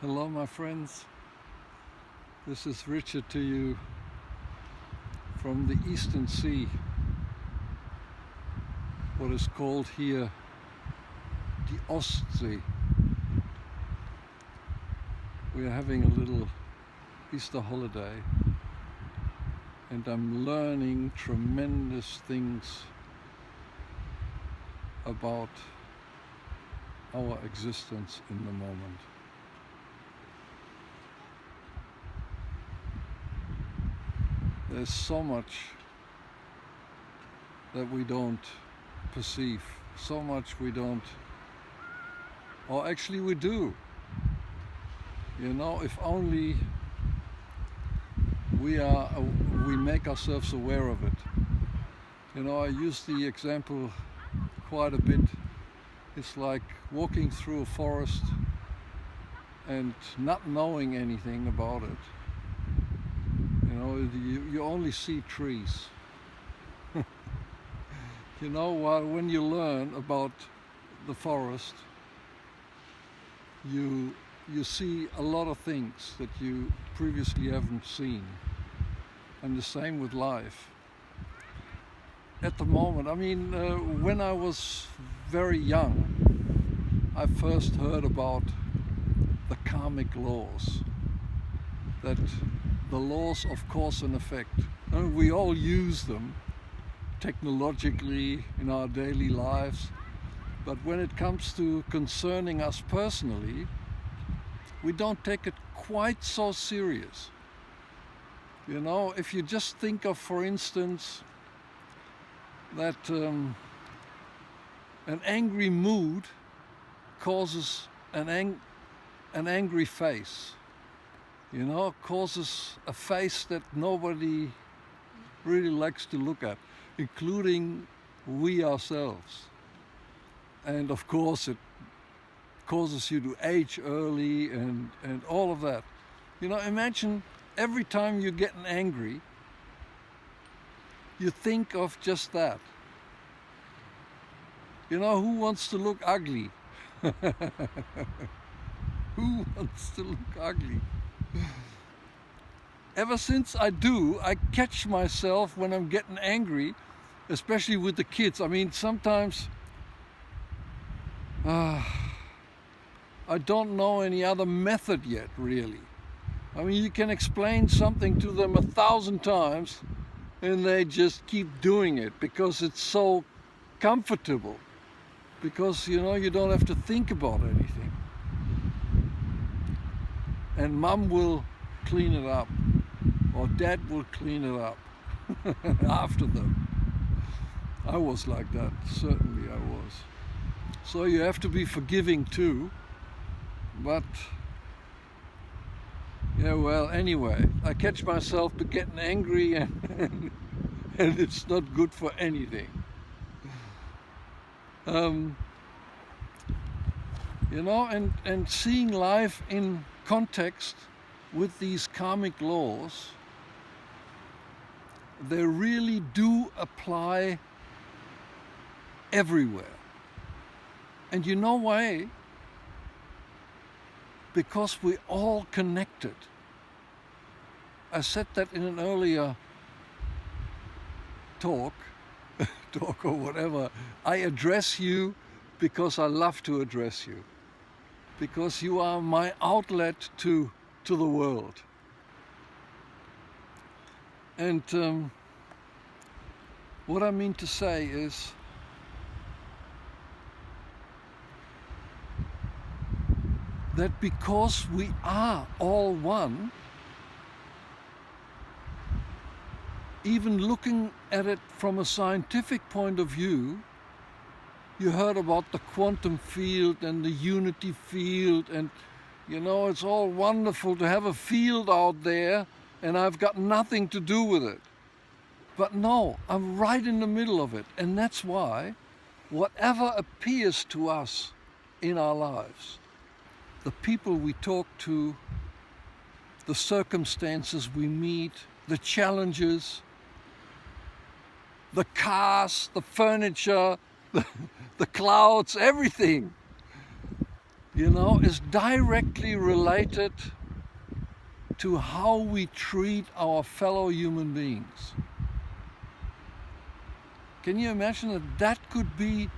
Hello, my friends. This is Richard to you from the Eastern Sea, what is called here the Ostsee. We are having a little Easter holiday, and I'm learning tremendous things about our existence in the moment. There's so much that we don't perceive, so much we don't, or actually we do. You know, if only we make ourselves aware of it. You know, I use the example quite a bit. It's like walking through a forest and not knowing anything about it. You know, you only see trees. You know, while when you learn about the forest, you see a lot of things that you previously haven't seen. And the same with life. At the moment, when I was very young, I first heard about the karmic laws. That the laws of cause and effect. And we all use them technologically in our daily lives, but when it comes to concerning us personally, we don't take it quite so serious. You know, if you just think of, for instance, that an angry mood causes an angry face. You know, causes a face that nobody really likes to look at, including we ourselves. And of course it causes you to age early and all of that. You know, imagine every time you're getting angry, you think of just that. You know, who wants to look ugly? Who wants to look ugly? Ever since I catch myself when I'm getting angry, especially with the kids. I mean, sometimes I don't know any other method yet, really. I mean, you can explain something to them 1,000 times and they just keep doing it because it's so comfortable. Because, you know, you don't have to think about anything. And mom will clean it up, or dad will clean it up after them. I was like that, certainly I was. So you have to be forgiving too, but yeah, well, anyway, I catch myself getting angry and it's not good for anything. You know, and seeing life in context with these karmic laws, they really do apply everywhere. And you know why? Because we're all connected. I said that in an earlier talk or whatever. I address you because I love to address you. Because you are my outlet to the world. And what I mean to say is that because we are all one, even looking at it from a scientific point of view, you heard about the quantum field and the unity field, and you know, it's all wonderful to have a field out there and I've got nothing to do with it. But no, I'm right in the middle of it. And that's why whatever appears to us in our lives, the people we talk to, the circumstances we meet, the challenges, the cars, the furniture, the clouds, everything. you know, is directly related to how we treat our fellow human beings. Can you imagine that that could be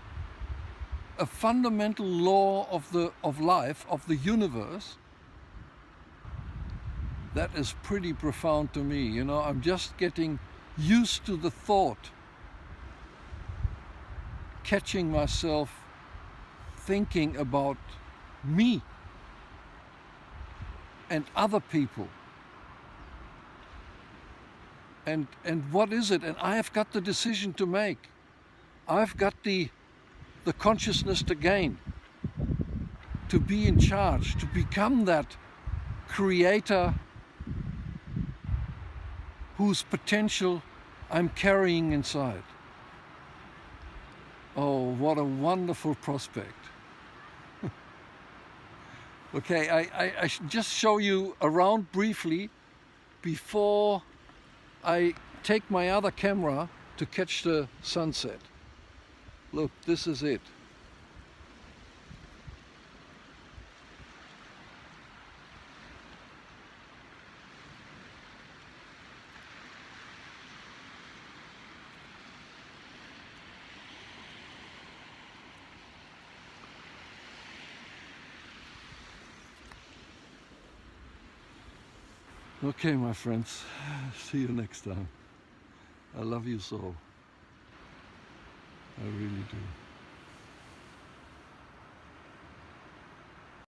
a fundamental law of life, of the universe? That is pretty profound to me. You know, I'm just getting used to the thought, catching myself thinking about me and other people. And what is it? And I have got the decision to make. I've got the consciousness to gain, to be in charge, to become that creator whose potential I'm carrying inside. Oh, what a wonderful prospect. Okay, I should just show you around briefly before I take my other camera to catch the sunset. Look, this is it. Okay, my friends, see you next time. I love you so. I really do.